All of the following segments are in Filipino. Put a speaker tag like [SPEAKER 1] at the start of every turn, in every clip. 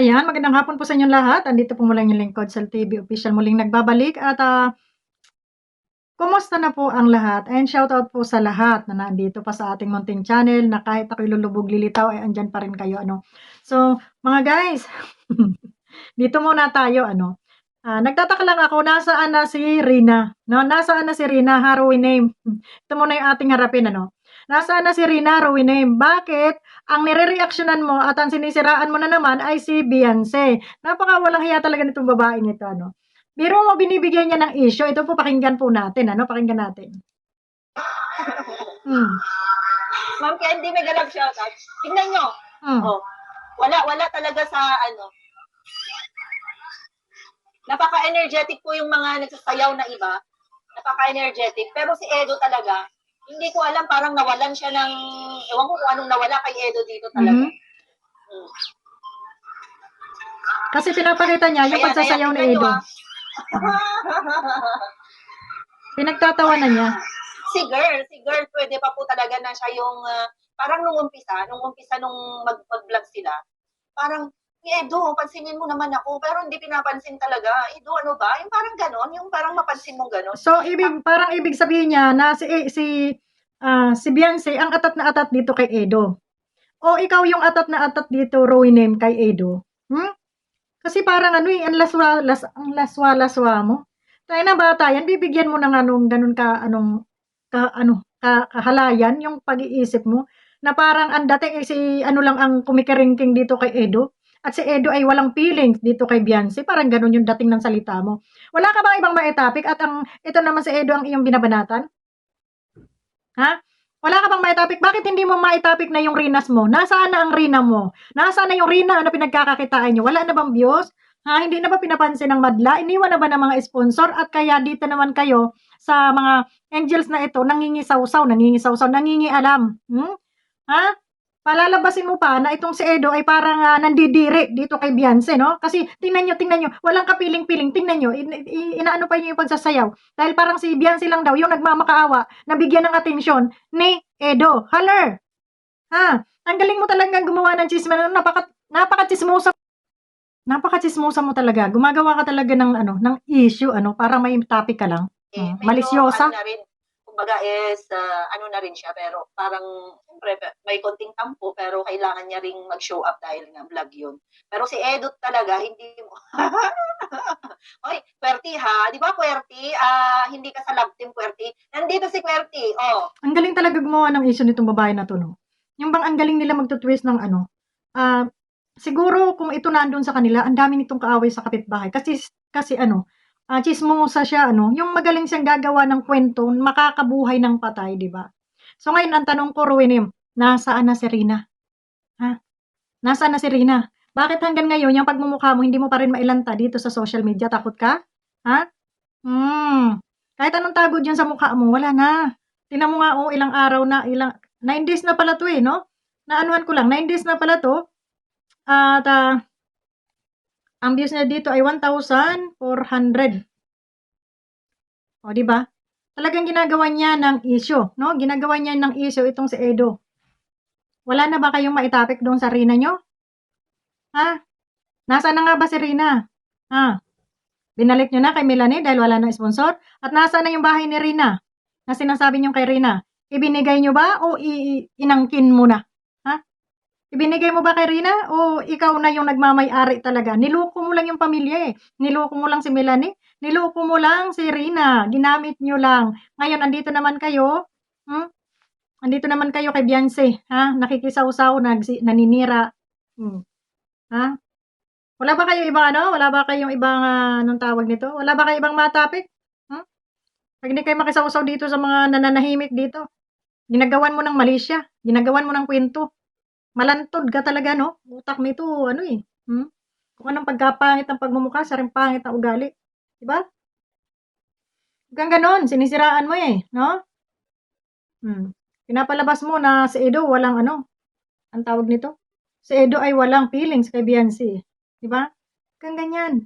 [SPEAKER 1] Ayan, magandang hapon po sa inyong lahat. Andito po muli ang inyong lingkod, Sal TV Official muling nagbabalik at, kumusta na po ang lahat? And shoutout po sa lahat na nandito pa sa ating munting channel na kahit ako'y lulubog lilitaw ay andiyan pa rin kayo ano. So, mga guys, dito muna tayo ano. Nagtataka lang ako nasaan na si Rina, 'no? Nasaan na si Rina, harrowing name. Ito muna yung ating harapin ano. Nasaan na si Rina, harrowing name? Bakit ang nirereaksyonan mo at ang sinisiraan mo na naman ay si Beyonce? Napakawalang hiya talaga nitong babaeng ito ano. Biro mo binibigyan niya ng issue, ito po pakinggan po natin ano, pakinggan natin. Hmm,
[SPEAKER 2] Ma'am Candy, mega love shoutout. Tingnan nyo.
[SPEAKER 1] hmm.
[SPEAKER 2] Oh, wala talaga sa ano. Napaka-energetic po yung mga nagsasayaw na iba. Napaka-energetic. Pero si Edo talaga, hindi ko alam, parang nawalan siya ng, ewan ko kung anong nawala kay Edo dito talaga.
[SPEAKER 1] Mhm. Kasi pinapakita niya yung pagsasayaw ni
[SPEAKER 2] tingnan nyo,
[SPEAKER 1] Edo. Pinagtatawanan niya.
[SPEAKER 2] Si girl, pwede pa po talaga na siya yung, parang nung umpisa nung mag-vlog sila, parang, Edo, pansinin mo naman ako, pero hindi pinapansin talaga. Edo, ano ba? Yung parang ganon, yung parang mapansin mo ganon.
[SPEAKER 1] So, parang ibig sabihin niya na si Beyonce ang atat na atat dito kay Edo. O ikaw yung atat na atat dito, Rowinem, kay Edo. Hmm? Kasi parang ano ang laswa-laswa mo. Tayo na bata yan, bibigyan mo ng anong, ganun kahalayan yung pag-iisip mo. Na parang ang dating si ano lang ang kumikaringking dito kay Edo. At si Edo ay walang feelings dito kay Beyonce. Parang ganun yung dating ng salita mo. Wala ka bang ibang maitapik at ito naman si Edo ang iyong binabanatan? Ha? Wala ka bang maitapik? Bakit hindi mo maitapik na yung Rinas mo? Nasaan na ang Rina mo? Nasaan na yung Rina na pinagkakakitaan nyo? Wala na bang views? Ha? Hindi na ba pinapansin ng madla? Iniwan na ba ng mga sponsor? At kaya dito naman kayo sa mga angels na ito, nangingialam. Hmm? Ha? Palalabasin mo pa na itong si Edo ay parang nandidiri dito kay Beyonce, no? Kasi tingnan nyo, walang kapiling-piling. Tingnan nyo, inaano pa nyo yung pagsasayaw. Dahil parang si Beyonce lang daw yung nagmamakaawa na bigyan ng atensyon ni Edo. Haller! Ha? Ang galing mo talagang gumawa ng chisme. Napaka-chismosa. Napaka-chismosa mo talaga. Gumagawa ka talaga ng issue, para may topic ka lang.
[SPEAKER 2] Medyo,
[SPEAKER 1] Malisyosa.
[SPEAKER 2] ano na rin, kumbaga is, ano na rin siya, pero parang, siyempre, may konting tampo, pero kailangan niya ring mag-show up dahil nga vlog yun. Pero si Edo talaga, hindi mo, oy, Querty ha, di ba Querty? Hindi ka sa love team, Querty. Nandito si Querty, oh.
[SPEAKER 1] Ang galing talaga gumawa ng issue nitong babae na 'to 'no. Yung bang ang galing nila magtu-twist ng siguro kung ito nandun sa kanila ang dami nitong kaaway sa kapitbahay kasi tsismosa siya yung magaling siyang gagawa ng kwento makakabuhay ng patay, 'di ba? So ngayon ang tanong ko Ruinim, nasaan na si Rina? Ha? Nasaan na si Rina? Bakit hanggang ngayon yung pagmumukha mo hindi mo pa rin mailanta dito sa social media, takot ka? Ha? Kahit anong tago diyan sa mukha mo, wala na. Tingnan mo nga, ilang araw na, 9 days na pala 'to, 'no? Naanuhan ko lang, 9 days na pala 'to at, ang views niya dito ay 1,400. Oh, 'di ba? Talagang ginagawa niya ng issue, 'no? Ginagawa niya ng issue itong si Edo. Wala na ba kayong maitapik doon sa Rina niyo? Ha? Nasaan na nga ba si Rina? Ha? Binalik niyo na kay Melanie dahil wala ng sponsor? At nasaan na yung bahay ni Rina na sinasabi niyo kay Rina? Ibinigay niyo ba o inangkin mo na? Ha? Ibinigay mo ba kay Rina o ikaw na yung nagmamay-ari talaga? Niloko mo lang yung pamilya eh. Niloko mo lang si Melanie. Niloko mo lang si Rina. Ginamit niyo lang. Ngayon, andito naman kayo. Andito naman kayo kay Beyonce. Ha? Nakikisaw-saw, naninira. Ha? Wala ba kayong ibang wala ba kayong ibang, anong tawag nito? Wala ba kayong ibang topic? Hmm? Pag hindi kayo makisawsaw dito sa mga nananahimik dito, ginagawan mo ng mali siya, ginagawan mo ng kwento. Malantod ka talaga, no? Utak mo ito, kung anong pagkapangit ng pagmumukha, sa rin pangit ang ugali. Diba? Huwag kang ganon, sinisiraan mo eh, no? Pinapalabas mo na si Edo walang ang tawag nito? Si Edo ay walang feelings kay Beyonce. Diba? Huwag kang ganyan.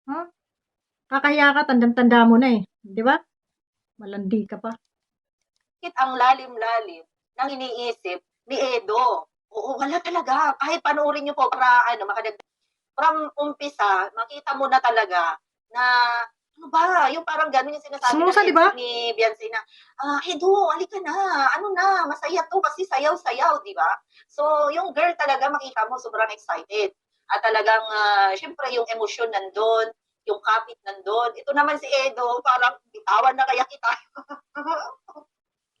[SPEAKER 1] Huh? Kakahiya ka, tandang-tanda mo na eh. Di ba? Malandi ka pa.
[SPEAKER 2] Ang lalim-lalim ng iniisip ni Edo. Oo, wala talaga. Kahit panoorin niyo po para makadagdag. from umpisa, makita mo na talaga na, ano ba, yung parang gano'n yung sinasabi ng
[SPEAKER 1] Smusa, di
[SPEAKER 2] ex
[SPEAKER 1] ba?
[SPEAKER 2] ni Beyonce na, Edo, halika na, ano na, masaya to kasi sayaw-sayaw, di ba? So, yung girl talaga makita mo sobrang excited. At talagang, syempre yung emosyon nandun, yung kapit nandun. Ito naman si Edo, parang bitawan na kaya kita.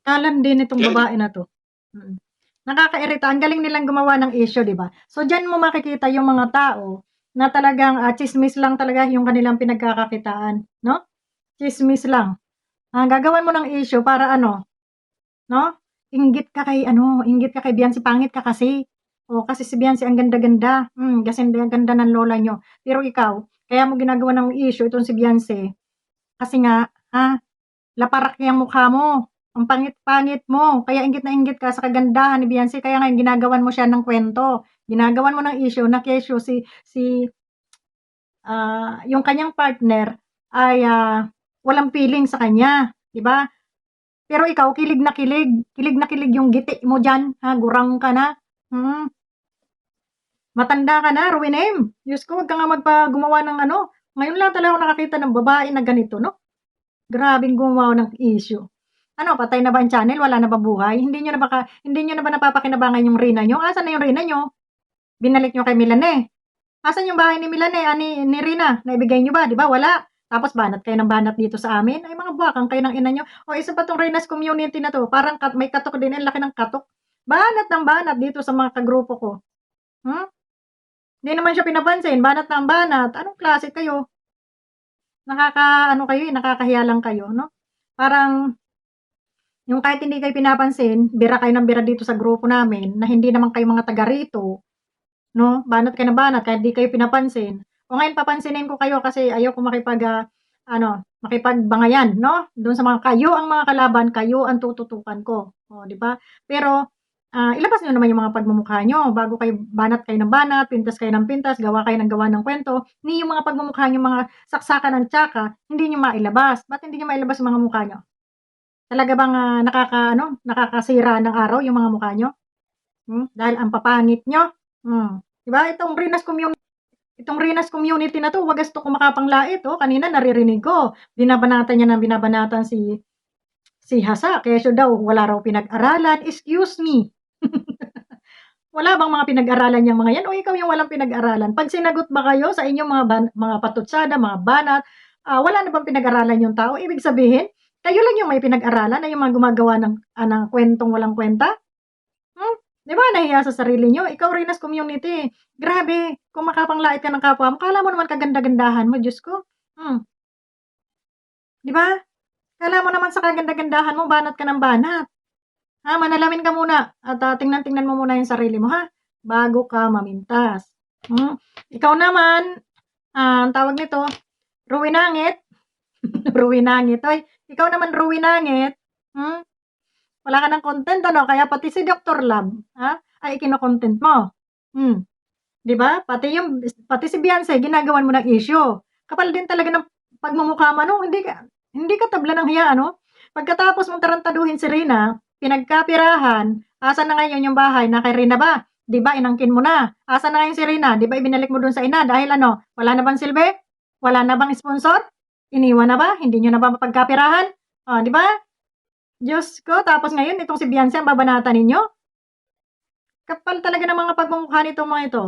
[SPEAKER 1] Kalan din itong babae na 'to. Mm. Nakakairita, ang galing nilang gumawa ng issue, 'di ba? So diyan mo makikita yung mga tao na talagang, tsismis lang talaga yung kanilang pinagkakakitaan, 'no? Tsismis lang. Gagawan mo ng issue para ano, 'no? Inggit ka kay Beyonce, pangit ka kasi. Oh, kasi si Beyonce ang ganda-ganda. Kasi ang ganda ng lola niyo. Pero ikaw, kaya mo ginagawan ng issue itong si Beyonce kasi nga, laparak yang mukha mo. Ang pangit-pangit mo. Kaya inggit na inggit ka sa kagandahan ni Beyonce. Kaya ngayon ginagawan mo siya ng kwento. Ginagawan mo ng issue na kesyo yung kanyang partner ay walang feeling sa kanya. 'Di ba? Pero ikaw, kilig na kilig. Kilig na kilig yung giti mo dyan. Gurang ka na. Hmm. Matanda ka na, Ruinem. Diyos ko, wag ka nga gumawa ng ano. Ngayon lang talaga ako nakakita ng babae na ganito, no? Grabeng gumawa ng issue. Ano, patay na ba ang channel? Wala na ba buhay? Hindi niyo na ba napapakinabangan yung Rina niyo? Asan na yung Rina niyo? Binalik niyo kay Milane. Asan yung bahay ni Milane, ni Rina? Naibigay niyo ba? 'Di ba? Wala. Tapos banat kayo ng banat dito sa amin. Ay mga buwakang kayo ng ina niyo. O isa pa tong Rina's community na to. Parang may katok din. Ang laki ng katok. Banat ng banat dito sa mga kagrupo ko. Hmm? Hindi naman siya pinapansin. Banat ng banat. Anong klase kayo? Ano kayo, nakakahiya lang kayo, no? Parang yung kahit hindi kayo pinapansin, bira kayo ng bira dito sa grupo namin na hindi naman kayo mga taga rito, no? Banat kayo ng banat kahit di kayo pinapansin. O ngayon papansinin ko kayo kasi ayaw ko makipagbangayan, no? Doon sa kayo ang mga kalaban, kayo ang tututukan ko. O, di ba? Pero, ilabas nyo naman yung mga pagmumukha nyo bago kayo banat kayo ng banat, pintas kayo ng pintas, gawa kayo ng gawa ng kwento. Ni yung mga pagmumukha nyo, mga saksakan ng tsaka, hindi nyo mailabas. Ba't hindi nyo mailabas yung mga mukha nyo? Talaga bang, nakakasira ng araw yung mga mukha nyo? Dahil ang papangit nyo? 'Di ba itong Rinas community na 'to, wagas 'to kumakapanglait, oh. Kanina naririnig ko, binabanatan niya ng binabanatan si Hasa, kesyo daw wala raw pinag-aralan. Excuse me, wala bang mga pinag-aralan yang mga yan o ikaw yung walang pinag-aralan? 'Pag sinagot ba kayo sa inyong mga patutsada, mga banat, wala na bang pinag-aralan yung tao? Ibig sabihin, kayo lang yung may pinag-aralan na yung mga gumagawa ng kuwentong walang kwenta? 'Di ba nahiya sa sarili niyo? Ikaw Rinas community, grabe kung makapanglait ka ng kapwa mo, akala mo naman kaganda-gandahan mo, Diyos ko. 'Di ba? Akala mo naman sa kaganda-gandahan mo banat ka ng banat. Manalamin ka muna at, tingnan-tingnan mo muna yung sarili mo, bago ka mamintas. Ikaw naman, ang tawag nito, Ruwinangit. Ruwinangit, hoy, ikaw naman Ruwinangit, wala ka ng content ano, kaya pati si Dr. Love, ay ikino-content mo. 'Di ba? Pati si Beyonce ginagawan mo ng issue. Kapal din talaga ng pagmumukha mo ano, hindi ka tabla ng hiya ano. Pagkatapos mong tarantaduhin si Rina, pinagkapirahan, asan na ngayon yung bahay na kay Rina ba? 'Di ba inangkin mo na? Asan na ngayon si Rina? 'Di ba ibinalik mo dun sa ina dahil ano, wala na bang silbi? Wala na bang sponsor? Iniwan na ba? Hindi niyo na ba mapagkapirahan? 'Di ba? Diyos ko, tapos ngayon itong si Beyonce ang babanatan ninyo? Kapal talaga ng mga pagmumukha nitong mga ito.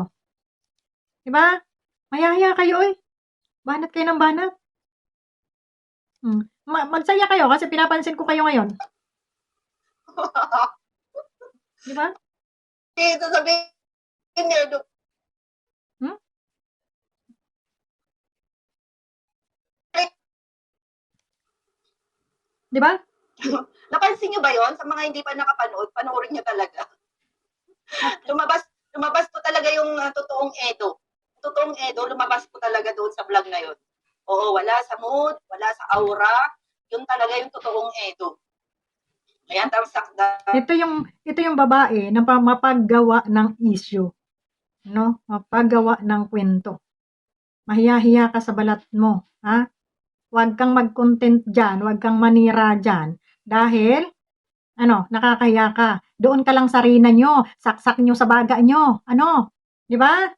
[SPEAKER 1] 'Di ba? Mahiya kayo, oy. Banat kayo ng banat. Magsaya kayo kasi pinapansin ko kayo ngayon. 'Di ba?
[SPEAKER 2] Sasabihin niya,
[SPEAKER 1] Hmm? 'Di ba?
[SPEAKER 2] Napansin niyo ba yon? Sa mga hindi pa nakapanood, panoorin niyo talaga. lumabas po talaga yung totoong Edo. Totoong Edo, lumabas po talaga doon sa vlog na yon. Oo, wala sa mood, wala sa aura. Yun talaga yung totoong Edo. Ayan, tamsak na.
[SPEAKER 1] Ito yung babae na mapaggawa ng issue. No? Mapaggawa ng kwento. Mahiya-hiya ka sa balat mo. Huwag kang mag-content dyan. Huwag kang manira dyan. Dahil, nakakahiya ka. Doon ka lang sa Rina nyo. Saksak nyo sa baga nyo. Di ba?